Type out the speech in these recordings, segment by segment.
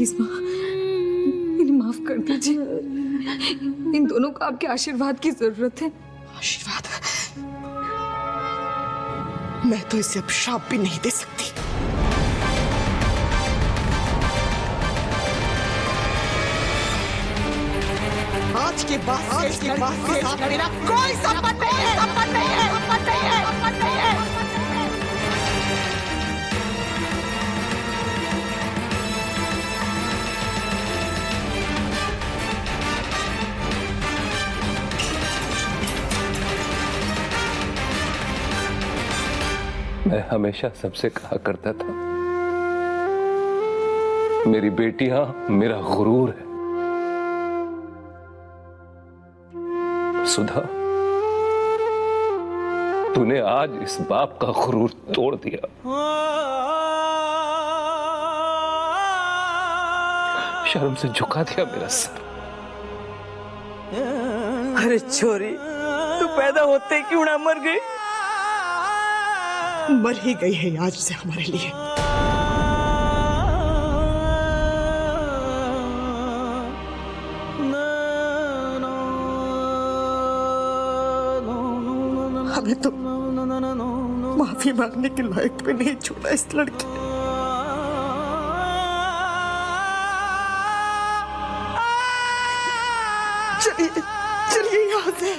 Please माँ, इन्हें माफ कर दीजिए। इन दोनों को आपके आशीर्वाद की जरूरत है। आशीर्वाद? मैं तो इसे अब श्राप भी नहीं दे सकती। आज के बाद मेरा कोई संबंध नहीं है, संबंध नहीं है, संबंध नहीं है, संबंध नहीं है। मैं हमेशा सबसे कहा करता था, मेरी बेटियां मेरा गुरूर है। सुधा, तूने आज इस बाप का गुरूर तोड़ दिया। शर्म से झुका दिया मेरा सर। अरे छोरी, तू पैदा होते क्यों ना मर गई? मर ही गई है आज से हमारे लिए। हमें तो माफी मांगने के लायक भी नहीं छोड़ा इस लड़के। चलिए चलिए यहाँ से।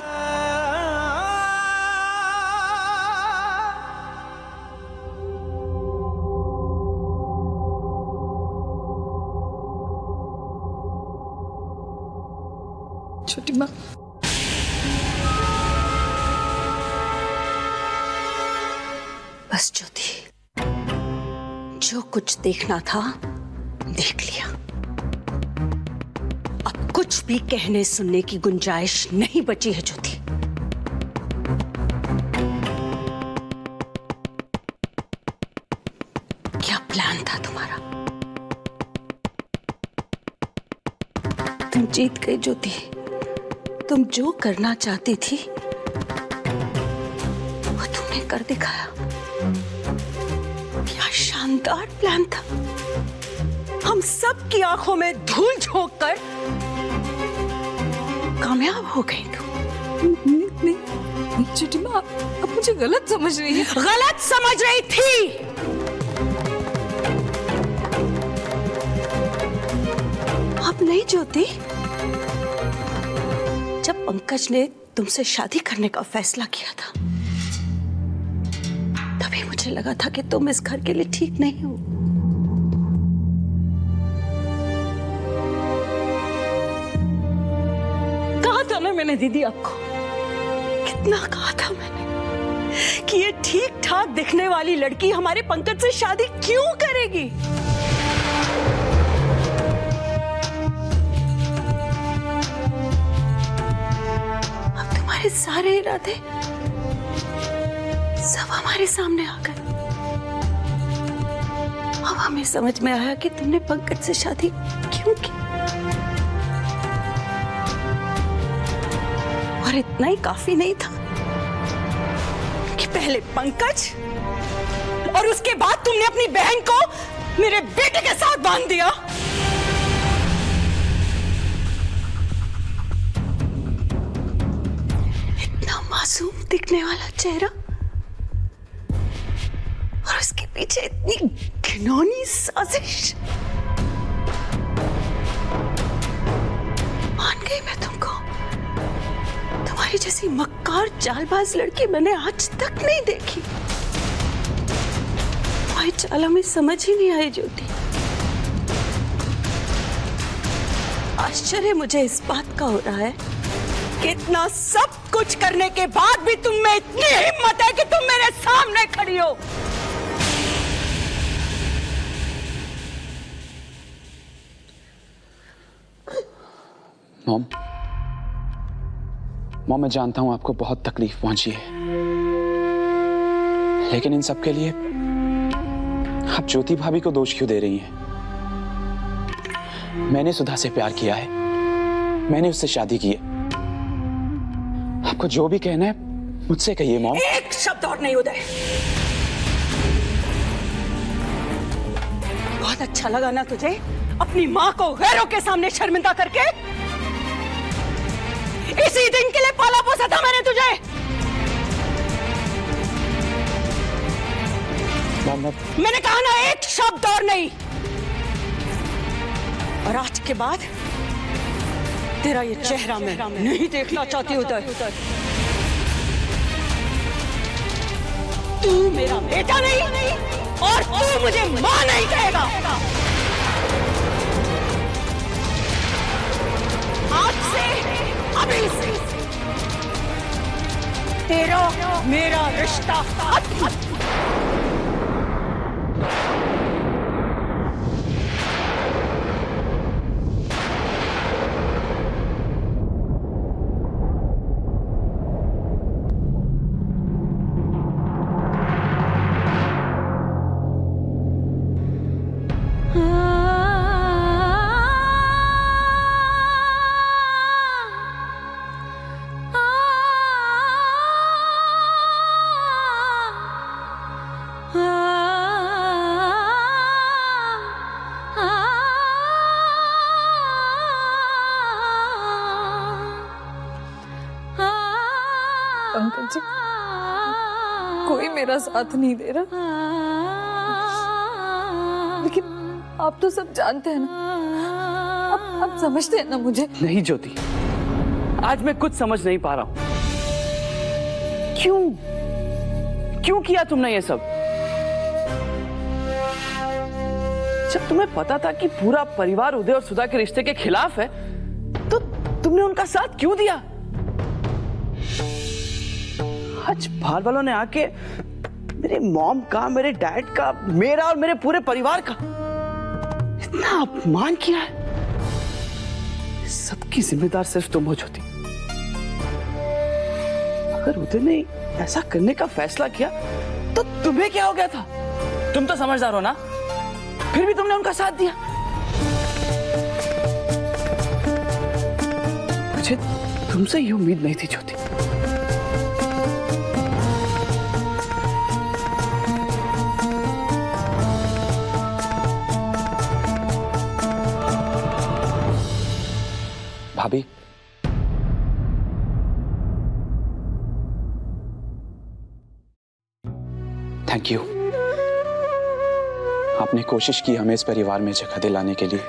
छोटी माँ, बस ज्योति, जो कुछ देखना था देख लिया। अब कुछ भी कहने सुनने की गुंजाइश नहीं बची है ज्योति। क्या प्लान था तुम्हारा? तुम जीत गई ज्योति। तुम जो करना चाहती थी वो तुमने कर दिखाया। क्या शानदार प्लान था। हम सब की आंखों में धूल झोंक कर कामयाब हो गई तुम। नहीं छोटी माँ, अब मुझे गलत समझ रही है। गलत समझ रही थी। अब नहीं ज्योति। जब पंकज ने तुमसे शादी करने का फैसला किया था, तभी मुझे लगा था कि तुम इस घर के लिए ठीक नहीं हो। कहा था ना मैंने दीदी आपको, कितना कहा था मैंने कि ये ठीक ठाक दिखने वाली लड़की हमारे पंकज से शादी क्यों करेगी। सारे इरादे सब हमारे सामने आ गए। अब हमें समझ में आया कि तुमने पंकज से शादी क्यों की। और इतना ही काफी नहीं था कि पहले पंकज और उसके बाद तुमने अपनी बहन को मेरे बेटे के साथ बांध दिया। मासूम दिखने वाला चेहरा और उसके पीछे इतनी घिनौनी साजिश। मान गई मैं तुमको। तुम्हारी जैसी मक्कार चालबाज लड़की मैंने आज तक नहीं देखी। तुम्हारी चाल में समझ ही नहीं आई ज्योति। आश्चर्य मुझे इस बात का हो रहा है कि इतना सब कुछ करने के बाद भी तुम में इतनी हिम्मत है कि तुम मेरे सामने खड़ी हो। मॉम, मैं जानता हूं आपको बहुत तकलीफ पहुंची है, लेकिन इन सब के लिए आप ज्योति भाभी को दोष क्यों दे रही हैं? मैंने सुधा से प्यार किया है, मैंने उससे शादी की है। आपको जो भी कहना है मुझसे कहिए मॉम। एक शब्द और नहीं उदय। बहुत अच्छा लगा ना तुझे? अपनी माँ को गैरों के सामने शर्मिंदा करके? इसी दिन के लिए पाला पोसा था मैंने तुझे। मैंने कहा ना, एक शब्द और नहीं। और आज के बाद तेरा ये चेहरा मैं नहीं देखना चाहती उदय। तू मेरा बेटा नहीं और तू मुझे मां नहीं कहेगा। आज से, अभी से तेरा मेरा रिश्ता खत्म। पंकज जी, कोई मेरा साथ नहीं दे रहा, लेकिन आप तो सब जानते हैं ना, आप समझते हैं ना मुझे। नहीं ज्योति, आज मैं कुछ समझ नहीं पा रहा हूं। क्यों किया तुमने ये सब? जब तुम्हें पता था कि पूरा परिवार उदय और सुधा के रिश्ते के खिलाफ है, तो तुमने उनका साथ क्यों दिया? आज बाहर वालों ने आके मेरे मॉम का, मेरे डैड का, मेरा और मेरे पूरे परिवार का इतना अपमान किया है। सबकी जिम्मेदार सिर्फ तुम हो ज्योति। अगर उदय ने ऐसा करने का फैसला किया तो तुम्हें क्या हो गया था? तुम तो समझदार हो ना, फिर भी तुमने उनका साथ दिया। मुझे तुमसे ये उम्मीद नहीं थी ज्योति। भाभी, थैंक यू। आपने कोशिश की हमें इस परिवार में जगह दिलाने के लिए,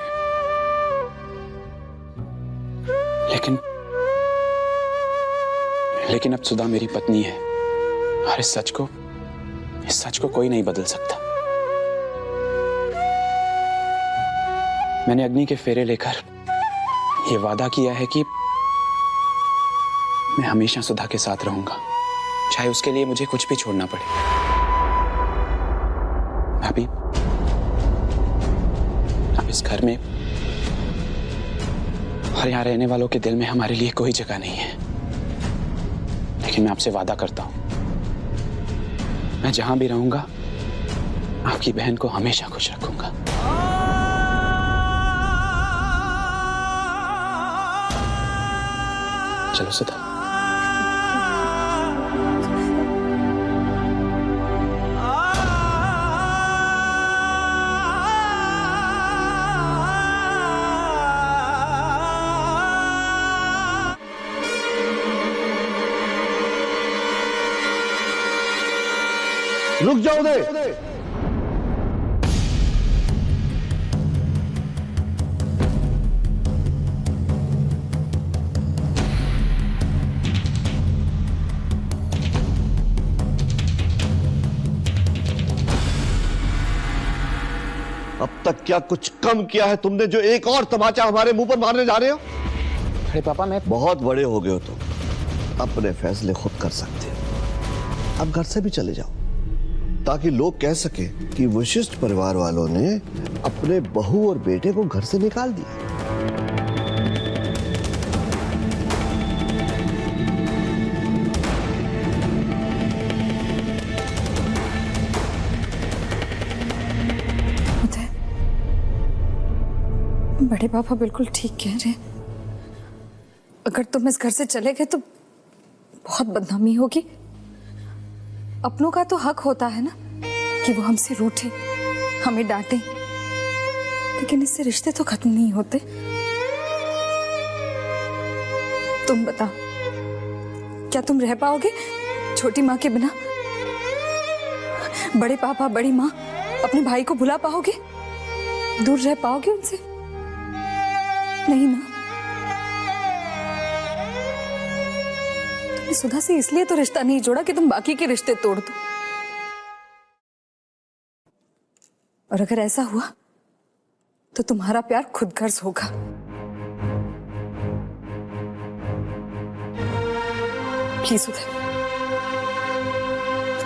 लेकिन अब सुधा मेरी पत्नी है और इस सच को कोई नहीं बदल सकता। मैंने अग्नि के फेरे लेकर ये वादा किया है कि मैं हमेशा सुधा के साथ रहूंगा, चाहे उसके लिए मुझे कुछ भी छोड़ना पड़े। भाभी, अब इस घर में और यहां रहने वालों के दिल में हमारे लिए कोई जगह नहीं है, लेकिन मैं आपसे वादा करता हूं, मैं जहां भी रहूंगा आपकी बहन को हमेशा खुश रखूंगा। चलो सुधा। रुक जाओ दे। अब तक क्या कुछ कम किया है तुमने जो एक और तमाचा हमारे मुंह पर मारने जा रहे हो? अरे पापा, मैं बहुत बड़े हो गए हो तुम, अपने फैसले खुद कर सकते हो। अब घर से भी चले जाओ ताकि लोग कह सके कि वशिष्ठ परिवार वालों ने अपने बहू और बेटे को घर से निकाल दिया। बड़े पापा बिल्कुल ठीक कह रहे हैं। अगर तुम इस घर से चले गए तो बहुत बदनामी होगी। अपनों का तो हक होता है ना कि वो हमसे रूठे, हमें डांटे, लेकिन इससे रिश्ते तो खत्म नहीं होते। तुम बताओ, क्या तुम रह पाओगे छोटी माँ के बिना? बड़े पापा, बड़ी माँ, अपने भाई को भुला पाओगे? दूर रह पाओगे उनसे? नहीं ना। तुमने सुधा से इसलिए तो रिश्ता नहीं जोड़ा कि तुम बाकी के रिश्ते तोड़ दो। और अगर ऐसा हुआ तो तुम्हारा प्यार खुद गर्ज होगा। प्लीज उदय,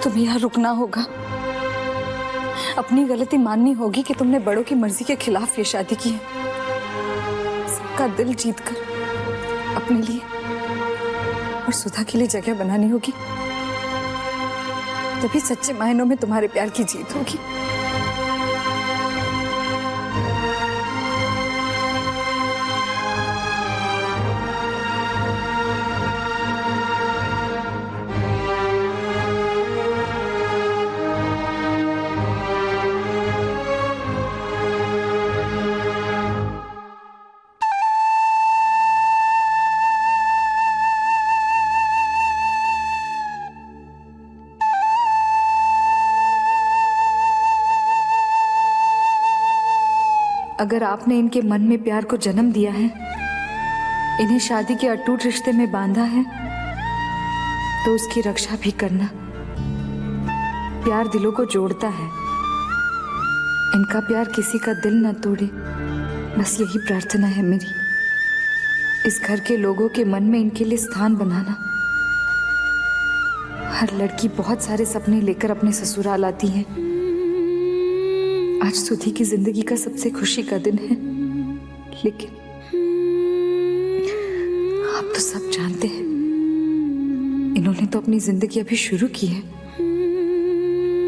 तुम्हें यहाँ रुकना होगा। अपनी गलती माननी होगी कि तुमने बड़ों की मर्जी के खिलाफ ये शादी की है। सबका दिल जीतकर अपने लिए और सुधा के लिए जगह बनानी होगी। तभी सच्चे मायनों में तुम्हारे प्यार की जीत होगी। अगर आपने इनके मन में प्यार को जन्म दिया है, इन्हें शादी के अटूट रिश्ते में बांधा है, तो उसकी रक्षा भी करना। प्यार दिलों को जोड़ता है। इनका प्यार किसी का दिल न तोड़े, बस यही प्रार्थना है मेरी। इस घर के लोगों के मन में इनके लिए स्थान बनाना। हर लड़की बहुत सारे सपने लेकर अपने ससुराल आती है। आज सुधी की जिंदगी का सबसे खुशी का दिन है, लेकिन आप तो सब जानते हैं, इन्होंने तो अपनी जिंदगी अभी शुरू की है।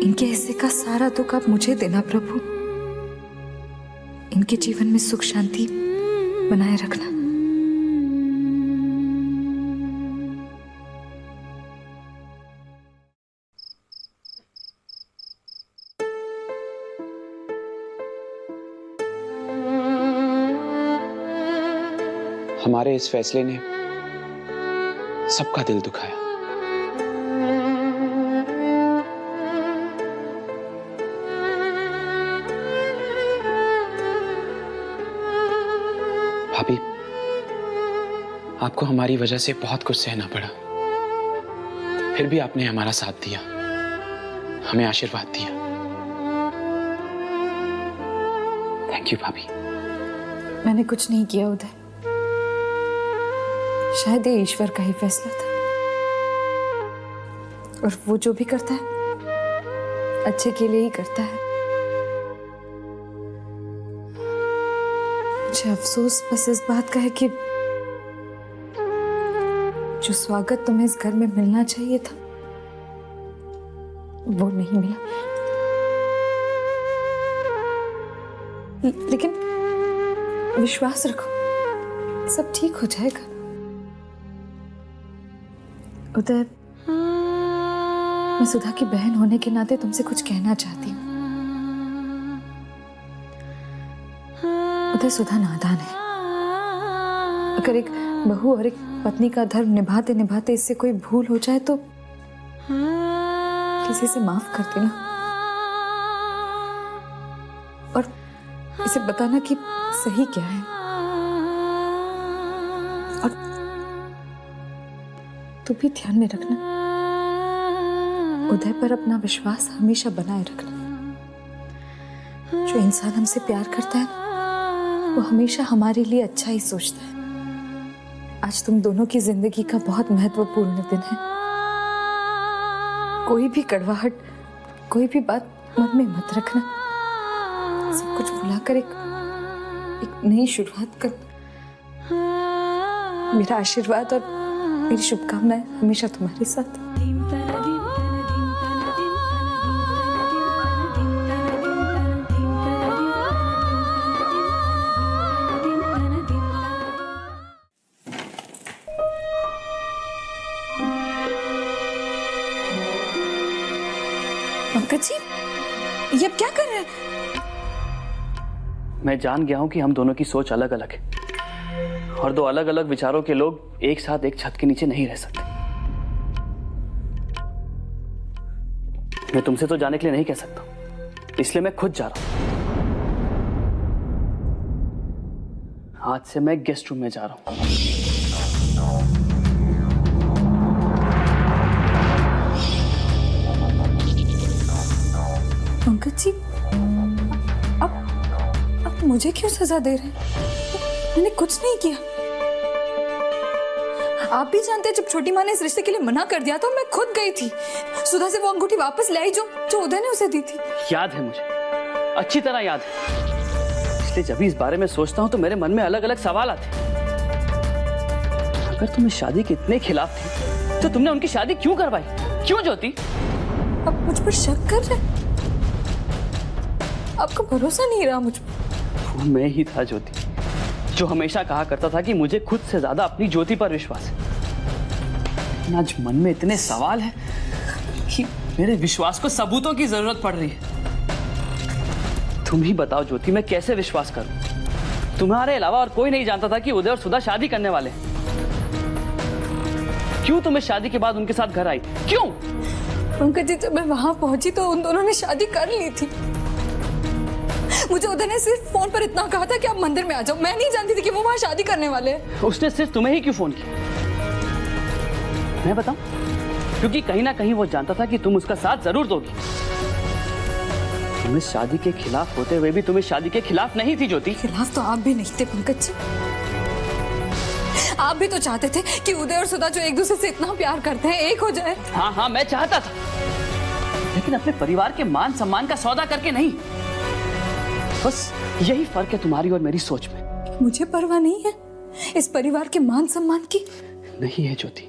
इनके हिस्से का सारा दुख आप मुझे देना प्रभु। इनके जीवन में सुख शांति बनाए रखना। हमारे इस फैसले ने सबका दिल दुखाया। भाभी, आपको हमारी वजह से बहुत कुछ सहना पड़ा, फिर भी आपने हमारा साथ दिया, हमें आशीर्वाद दिया। थैंक यू भाभी। मैंने कुछ नहीं किया उदय, शायद ये ईश्वर का ही फैसला था। और वो जो भी करता है अच्छे के लिए ही करता है। मुझे अफसोस बस इस बात का है कि जो स्वागत तुम्हें इस घर में मिलना चाहिए था वो नहीं मिला। लेकिन विश्वास रखो, सब ठीक हो जाएगा। उदय, मैं सुधा की बहन होने के नाते तुमसे कुछ कहना चाहती हूँ। उदय, सुधा नादान है। अगर एक बहू और एक पत्नी का धर्म निभाते निभाते इससे कोई भूल हो जाए तो किसी से माफ कर देना और इसे बताना कि सही क्या है। और तू भी ध्यान में रखना, उदय पर अपना विश्वास हमेशा बनाए रखना। जो इंसान हमसे प्यार करता है वो हमेशा हमारे लिए अच्छा ही सोचता है। आज तुम दोनों की जिंदगी का बहुत महत्वपूर्ण दिन है। कोई भी कड़वाहट, कोई भी बात मन में मत रखना। सब कुछ भुलाकर एक नई शुरुआत कर। मेरा आशीर्वाद और मेरी शुभकामनाएं हमेशा तुम्हारे साथ। पंकज जी, ये अब क्या कर रहे हैं? मैं जान गया हूं कि हम दोनों की सोच अलग अलग है और दो अलग अलग विचारों के लोग एक साथ एक छत के नीचे नहीं रह सकते। मैं तुमसे तो जाने के लिए नहीं कह सकता, इसलिए मैं खुद जा रहा हूं। आज से मैं गेस्ट रूम में जा रहा हूं। पंकज जी, अब मुझे क्यों सजा दे रहे हैं? मैंने कुछ नहीं किया। आप भी जानते हैं, जब छोटी माँ ने इस रिश्ते के लिए मना कर दिया तो मैं खुद गई थी सुधा से वो अंगूठी वापस लाई जो उदय ने उसे दी थी। याद है मुझे, अच्छी तरह याद है। इसलिए जब भी इस बारे में सोचता हूं तो मेरे मन में अलग अलग सवाल आते हैं। अगर तुम इस शादी के इतने खिलाफ थी तो तुमने उनकी शादी क्यों करवाई? क्यों ज्योति? अब मुझ पर शक कर रहे? आपको भरोसा नहीं रहा मुझ पर? वो मैं ही था ज्योति, जो हमेशा कहा करता था कि मुझे खुद से ज्यादा अपनी ज्योति पर विश्वास है। लेकिन आज मन में इतने सवाल हैं कि मेरे विश्वास को सबूतों की जरूरत पड़ रही है। तुम ही बताओ ज्योति, मैं कैसे विश्वास करूं? तुम्हारे अलावा और कोई नहीं जानता था कि उदय और सुधा शादी करने वाले हैं। क्यों तुम इस शादी के बाद उनके साथ घर आई? क्यों? पंकज जी, जब मैं वहां पहुंची तो उन दोनों ने शादी कर ली थी। मुझे उदय ने सिर्फ फोन पर इतना कहा था कि आप मंदिर में आ जाओ। मैं नहीं जानती थी कि वो वहां शादी करने वाले हैं। उसने सिर्फ तुम्हें ही क्यों फोन किया? मैं बताऊं? क्योंकि कहीं ना कहीं वो जानता था कि तुम उसका साथ जरूर दोगी। तुम इस शादी के खिलाफ होते हुए भी तुम इस शादी के खिलाफ नहीं थी ज्योति। खिलाफ तो आप भी नहीं थे पंकज जी। आप भी तो चाहते थे कि उदय और सुधा, जो एक दूसरे से इतना प्यार करते हैं, एक हो जाए। हाँ, मैं चाहता था, लेकिन अपने परिवार के मान सम्मान का सौदा करके नहीं। बस यही फर्क है तुम्हारी और मेरी सोच में। मुझे परवाह नहीं है इस परिवार के मान सम्मान की? नहीं है ज्योति,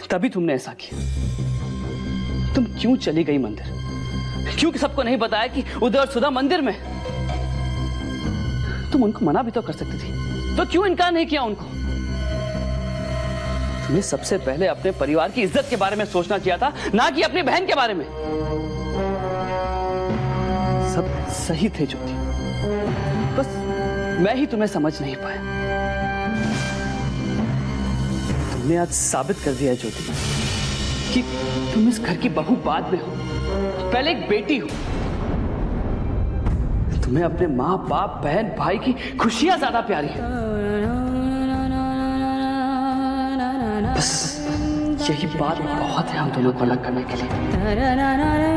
तभी तुमने ऐसा किया। तुम क्यों चली गई मंदिर? क्यों सबको नहीं बताया कि उदय और सुधा मंदिर में? तुम उनको मना भी तो कर सकती थी, तो क्यों इनकार नहीं किया उनको? तुम्हें सबसे पहले अपने परिवार की इज्जत के बारे में सोचना चाहिए था, ना कि अपनी बहन के बारे में। सब सही थे ज्योति, बस मैं ही तुम्हें समझ नहीं पाया। तुमने आज साबित कर दिया है ज्योति कि तुम इस घर की बहू बाद में हो, पहले एक बेटी हो। तुम्हें अपने माँ बाप बहन भाई की खुशियां ज्यादा प्यारी हैं। बस यही बात बहुत है हम दोनों को अलग करने के लिए।